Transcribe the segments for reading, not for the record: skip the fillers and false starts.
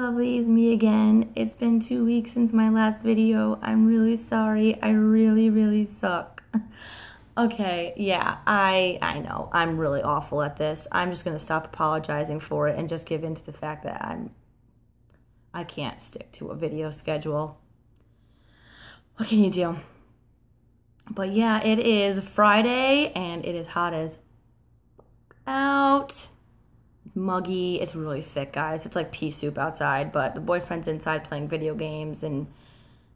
lovelies, me again. It's been 2 weeks since my last video. I'm really sorry. I really suck. Okay, yeah, I know. I'm really awful at this. I'm just gonna stop apologizing for it and just give in to the fact that I can't stick to a video schedule. What can you do? But yeah, it is Friday and it is hot as out. It's muggy. It's really thick, guys. It's like pea soup outside, but the boyfriend's inside playing video games, and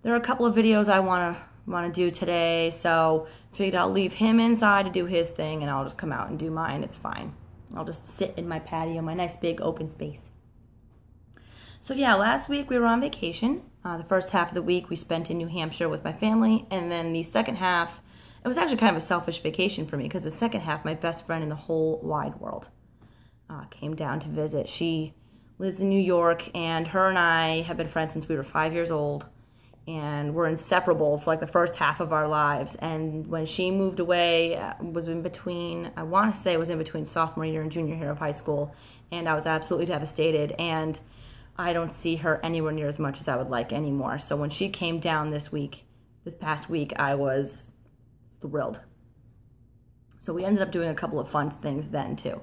there are a couple of videos I want to do today, so I figured I'll leave him inside to do his thing, and I'll just come out and do mine. It's fine. I'll just sit in my patio, my nice big open space. So yeah, last week we were on vacation. The first half of the week we spent in New Hampshire with my family, and then the second half, it was actually kind of a selfish vacation for me, because the second half, my best friend in the whole wide world came down to visit. She lives in New York, and her and I have been friends since we were 5 years old, and we're inseparable for like the first half of our lives. And when she moved away, was in between, I want to say it was in between sophomore year and junior year of high school, and I was absolutely devastated, and I don't see her anywhere near as much as I would like anymore. So when she came down this past week, I was thrilled. So we ended up doing a couple of fun things then too.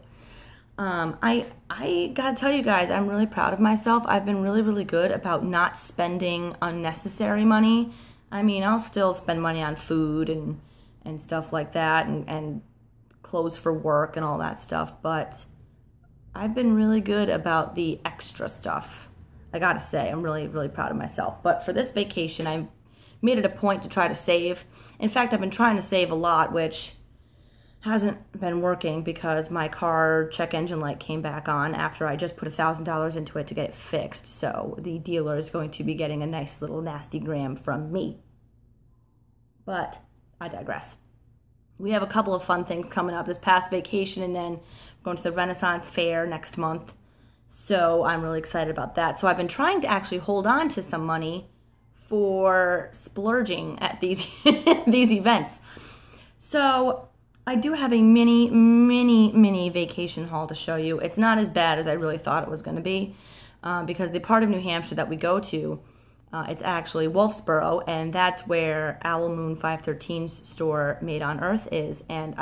I gotta tell you guys, I'm really proud of myself. I've been really good about not spending unnecessary money. I mean, I'll still spend money on food and stuff like that, and clothes for work and all that stuff, but I've been really good about the extra stuff. I gotta say, I'm really proud of myself. But for this vacation, I made it a point to try to save. In fact, I've been trying to save a lot, which hasn't been working because my car check engine light came back on after I just put $1,000 into it to get it fixed. So the dealer is going to be getting a nice little nasty gram from me. But I digress. We have a couple of fun things coming up this past vacation, and then going to the Renaissance Fair next month. So I'm really excited about that. So I've been trying to actually hold on to some money for splurging at these these events. So I do have a mini vacation haul to show you. It's not as bad as I really thought it was going to be, because the part of New Hampshire that we go to, it's actually Wolfsboro, and that's where Owl Moon 513's store Made on Earth is. And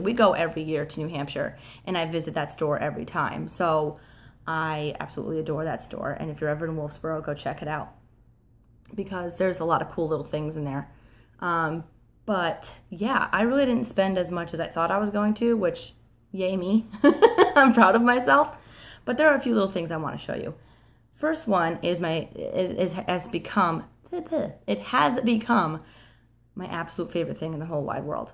we go every year to New Hampshire, and I visit that store every time. So I absolutely adore that store, and if you're ever in Wolfsboro, go check it out, because there's a lot of cool little things in there. But yeah, I really didn't spend as much as I thought I was going to, which, yay me. I'm proud of myself. But there are a few little things I want to show you. First one is it has become my absolute favorite thing in the whole wide world.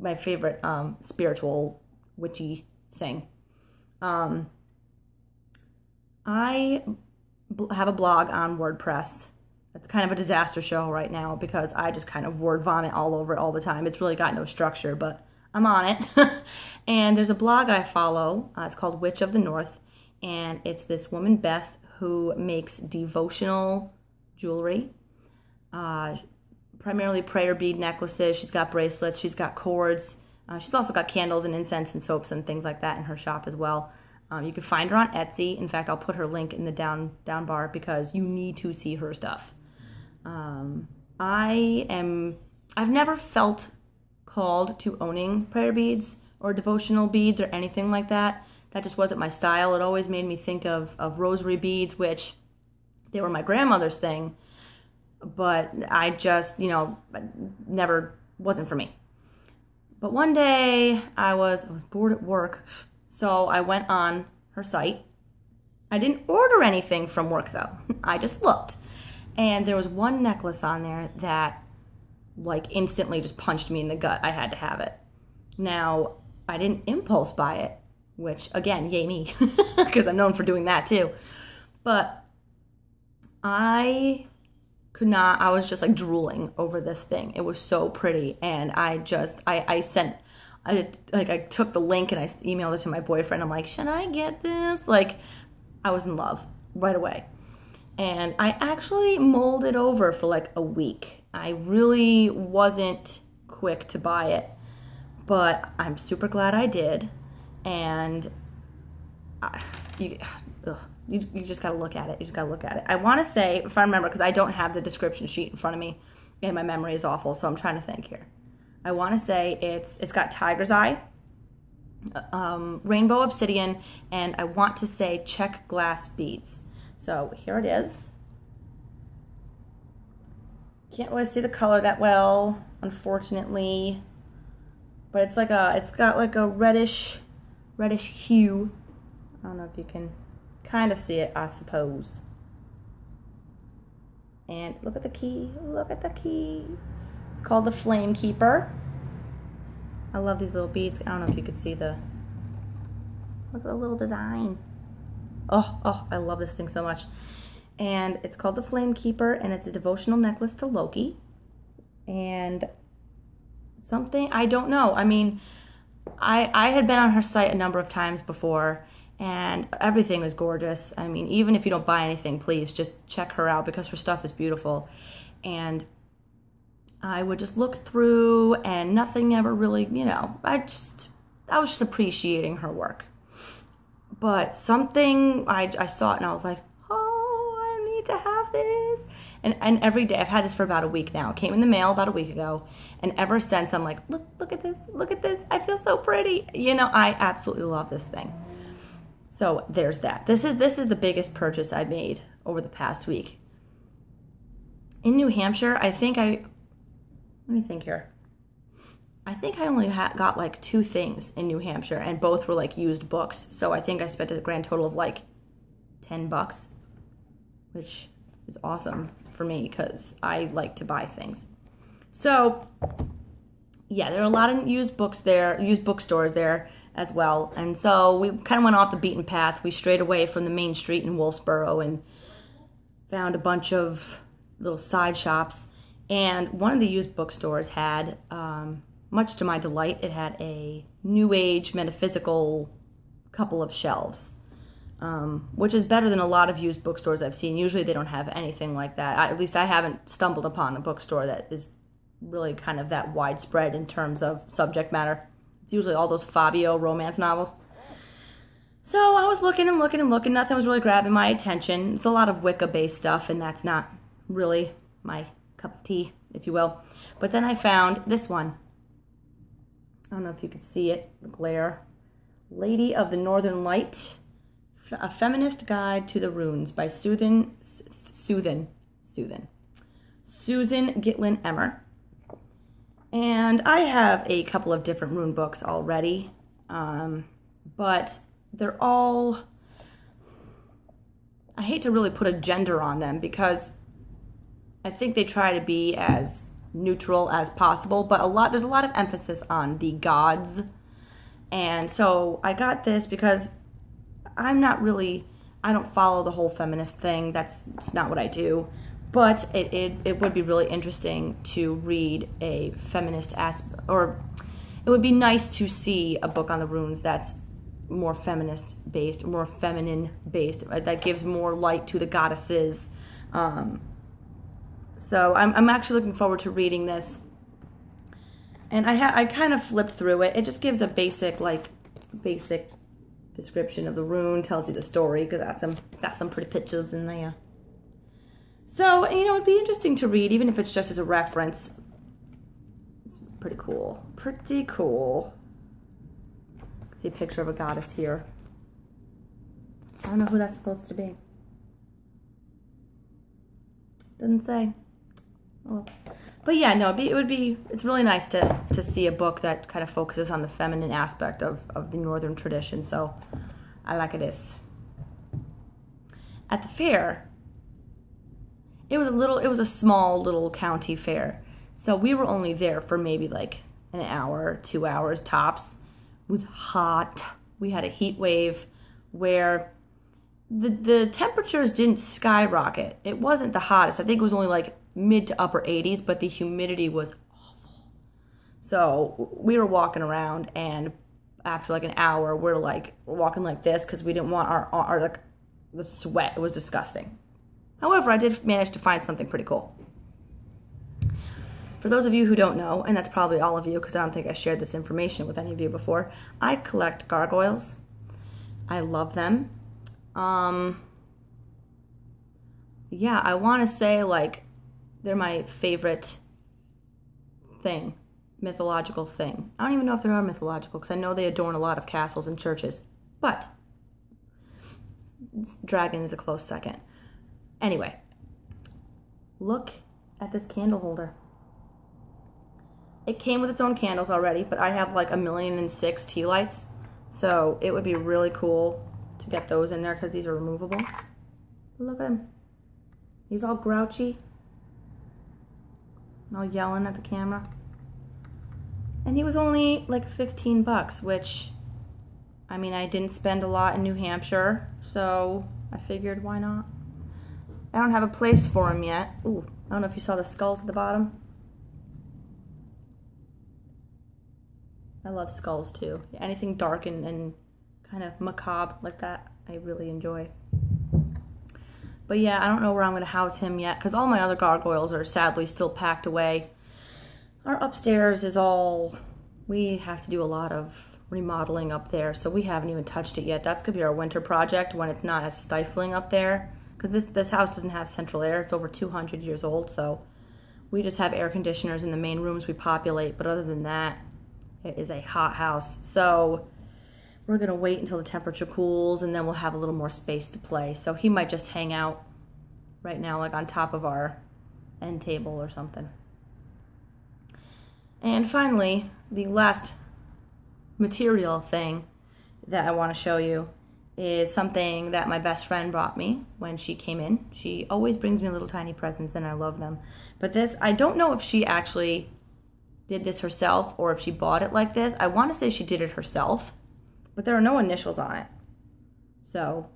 My favorite spiritual, witchy thing. I have a blog on WordPress. It's kind of a disaster show right now because I just kind of word vomit all over it all the time. It's really got no structure, but I'm on it. And there's a blog I follow. It's called Witch of the North. And it's this woman, Beth, who makes devotional jewelry. Primarily prayer bead necklaces. She's got bracelets. She's got cords. She's also got candles and incense and soaps and things like that in her shop as well. You can find her on Etsy. In fact, I'll put her link in the down bar because you need to see her stuff. I've never felt called to owning prayer beads or devotional beads or anything like that. That just wasn't my style. It always made me think of rosary beads, which they were my grandmother's thing, but I just, never wasn't for me. But one day I was bored at work, so I went on her site. I didn't order anything from work though. I just looked. And there was one necklace on there that like instantly just punched me in the gut. I had to have it. Now, I didn't impulse buy it, which again, yay me, because I'm known for doing that too. But I could not, I was just like drooling over this thing. It was so pretty. And I took the link and I emailed it to my boyfriend. I'm like, should I get this? Like, I was in love right away. And I actually mulled it over for like a week. I really wasn't quick to buy it, but I'm super glad I did. And You just gotta look at it. You just gotta look at it. I want to say, if I remember, because I don't have the description sheet in front of me, and my memory is awful, so I'm trying to think here. I want to say it's got tiger's eye, rainbow obsidian, and I want to say check glass beads. So here it is. Can't really see the color that well, unfortunately, but it's got like a reddish hue. I don't know if you can kind of see it, I suppose. And look at the key. Look at the key. It's called the Flame Keeper. I love these little beads. I don't know if you could see look at the little design. Oh, I love this thing so much. And it's called the Flame Keeper, and it's a devotional necklace to Loki. And something, I don't know. I mean, I had been on her site a number of times before, and everything is gorgeous. I mean, even if you don't buy anything, please just check her out because her stuff is beautiful. And I would just look through, and nothing ever really, I was just appreciating her work. But something, I saw it and I was like, oh, I need to have this. And every day, I've had this for about a week now. It came in the mail about a week ago. And ever since, I'm like, look at this, look at this. I feel so pretty. I absolutely love this thing. So there's that. This is the biggest purchase I made over the past week. In New Hampshire, let me think here. I think I only got like 2 things in New Hampshire, and both were like used books. So I think I spent a grand total of like $10, which is awesome for me because I like to buy things. So yeah, there are a lot of used bookstores there as well. And so we kind of went off the beaten path. We strayed away from the main street in Wolfsboro and found a bunch of little side shops. And one of the used bookstores had, much to my delight, it had a New Age metaphysical couple of shelves, which is better than a lot of used bookstores I've seen. Usually they don't have anything like that. At least I haven't stumbled upon a bookstore that is really kind of that widespread in terms of subject matter. It's usually all those Fabio romance novels. So I was looking and looking and looking. Nothing was really grabbing my attention. It's a lot of Wicca-based stuff, and that's not really my cup of tea, if you will. But then I found this one. I don't know if you could see it, the glare. Lady of the Northern Light, A Feminist Guide to the Runes by Susan Gitlin Emmer. And I have a couple of different rune books already, but they're all, I hate to really put a gender on them because I think they try to be as neutral as possible, but there's a lot of emphasis on the gods. And so I got this because I don't follow the whole feminist thing. It's not what I do. But it would be really interesting to read a feminist aspect, or it would be nice to see a book on the runes that's more feminist based, more feminine based, that gives more light to the goddesses. So I'm actually looking forward to reading this. And I kind of flipped through it. It just gives a basic description of the rune, tells you the story, because got some pretty pictures in there. So, it'd be interesting to read, even if it's just as a reference. It's pretty cool. Pretty cool. See a picture of a goddess here. I don't know who that's supposed to be. Doesn't say. Oh. But yeah, no, it's really nice to see a book that kind of focuses on the feminine aspect of the Northern tradition. So, I like this. At the fair, it was a small little county fair. So we were only there for maybe like an hour, 2 hours tops. It was hot. We had a heat wave where the temperatures didn't skyrocket. It wasn't the hottest. I think it was only like mid to upper 80s, but the humidity was awful. So we were walking around, and after like an hour, we're walking like this because we didn't want our the sweat. It was disgusting. However, I did manage to find something pretty cool. For those of you who don't know, and that's probably all of you because I don't think I shared this information with any of you before, I collect gargoyles. I love them. yeah, I want to say like they're my favorite thing, mythological thing. I don't even know if they are mythological because I know they adorn a lot of castles and churches, but dragon is a close second. Anyway, look at this candle holder. It came with its own candles already, but I have like 1,000,006 tea lights, so it would be really cool to get those in there because these are removable. Look at him. He's all grouchy, all yelling at the camera. And he was only like 15 bucks, which, I mean, I didn't spend a lot in New Hampshire, so I figured why not? I don't have a place for him yet. Ooh, I don't know if you saw the skulls at the bottom. I love skulls too. Anything dark and kind of macabre like that, I really enjoy. But yeah, I don't know where I'm going to house him yet because all my other gargoyles are sadly still packed away. Our upstairs is all, we have to do a lot of remodeling up there, so we haven't even touched it yet. That's going to be our winter project when it's not as stifling up there because this house doesn't have central air. It's over 200 years old, so we just have air conditioners in the main rooms we populate, but other than that, it is a hot house. So we're going to wait until the temperature cools and then we'll have a little more space to play. So he might just hang out right now like on top of our end table or something. And finally, the last material thing that I want to show you is something that my best friend brought me when she came in. She always brings me little tiny presents and I love them. But this, I don't know if she actually did this herself or if she bought it like this. I want to say she did it herself, but there are no initials on it. So,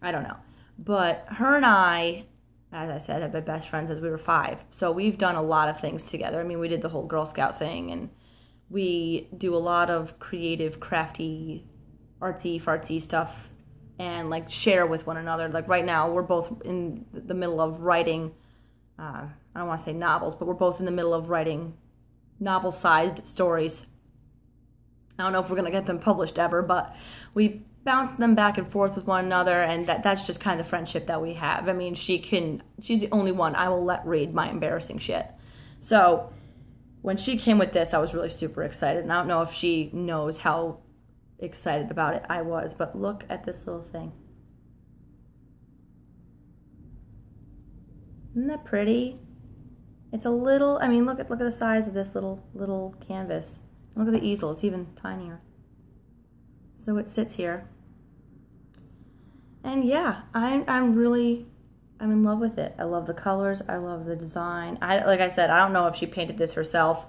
I don't know. But her and I, as I said, have been best friends since we were 5. So we've done a lot of things together. I mean, we did the whole Girl Scout thing, and we do a lot of creative, crafty, artsy, fartsy stuff, and like share with one another. Like right now, we're both in the middle of writing, I don't want to say novels, but we're both in the middle of writing novel-sized stories. I don't know if we're going to get them published ever, but we bounce them back and forth with one another, and that's just kind of the friendship that we have. I mean, she's the only one I will let read my embarrassing shit. So when she came with this, I was really super excited, and I don't know if she knows how excited about it I was, but look at this little thing. Isn't that pretty? It's a little, I mean, look at the size of this little canvas. Look at the easel, it's even tinier. So it sits here. And yeah, I'm in love with it. I love the colors, I love the design. Like I said, I don't know if she painted this herself.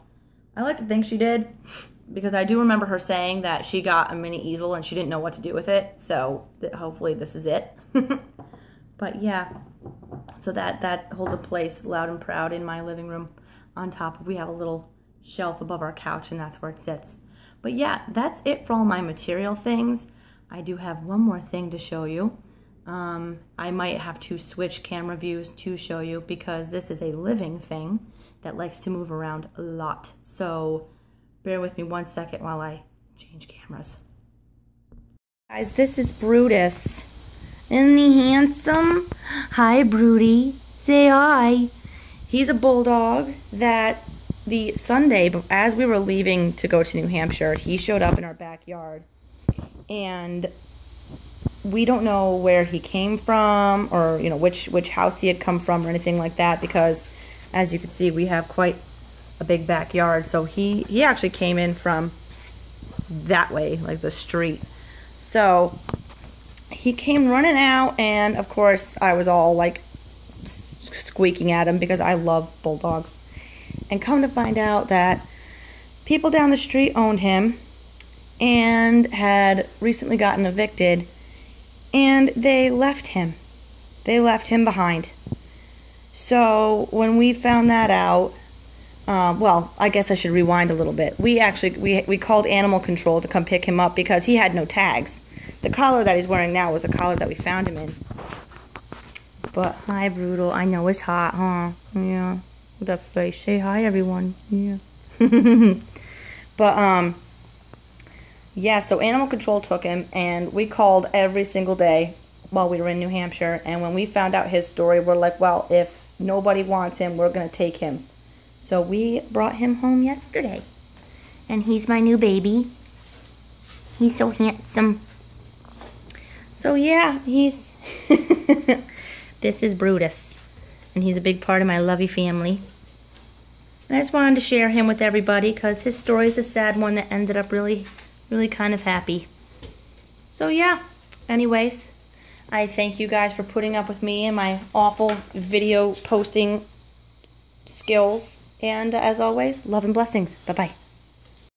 I like to think she did, because I do remember her saying that she got a mini easel and she didn't know what to do with it. So hopefully this is it. But yeah. So that holds a place loud and proud in my living room. On top of, we have a little shelf above our couch and that's where it sits. But yeah, that's it for all my material things. I do have one more thing to show you. I might have to switch camera views to show you because this is a living thing that likes to move around a lot. So bear with me 1 second while I change cameras. Guys, this is Brutus. Isn't he handsome? Hi, Broody. Say hi. He's a bulldog that the Sunday, as we were leaving to go to New Hampshire, he showed up in our backyard. And we don't know where he came from or, you know, which house he had come from or anything like that because, as you can see, we have quite a big backyard. So he actually came in from that way, like the street. So he came running out, and of course I was all like squeaking at him because I love bulldogs. And come to find out that people down the street owned him and had recently gotten evicted, and they left him. They left him behind. So when we found that out, well, I guess I should rewind a little bit. We called animal control to come pick him up because he had no tags. The collar that he's wearing now was a collar that we found him in. But hi, Brutal. I know it's hot, huh? Yeah. With that face. Say hi, everyone. Yeah. But yeah. So animal control took him, and we called every single day while we were in New Hampshire. And when we found out his story, we're like, well, if nobody wants him, we're going to take him. So we brought him home yesterday. And he's my new baby. He's so handsome. So yeah, he's... This is Brutus. And he's a big part of my lovey family. And I just wanted to share him with everybody because his story is a sad one that ended up really, really kind of happy. So yeah, anyways, I thank you guys for putting up with me and my awful video posting skills. And as always, love and blessings. Bye-bye.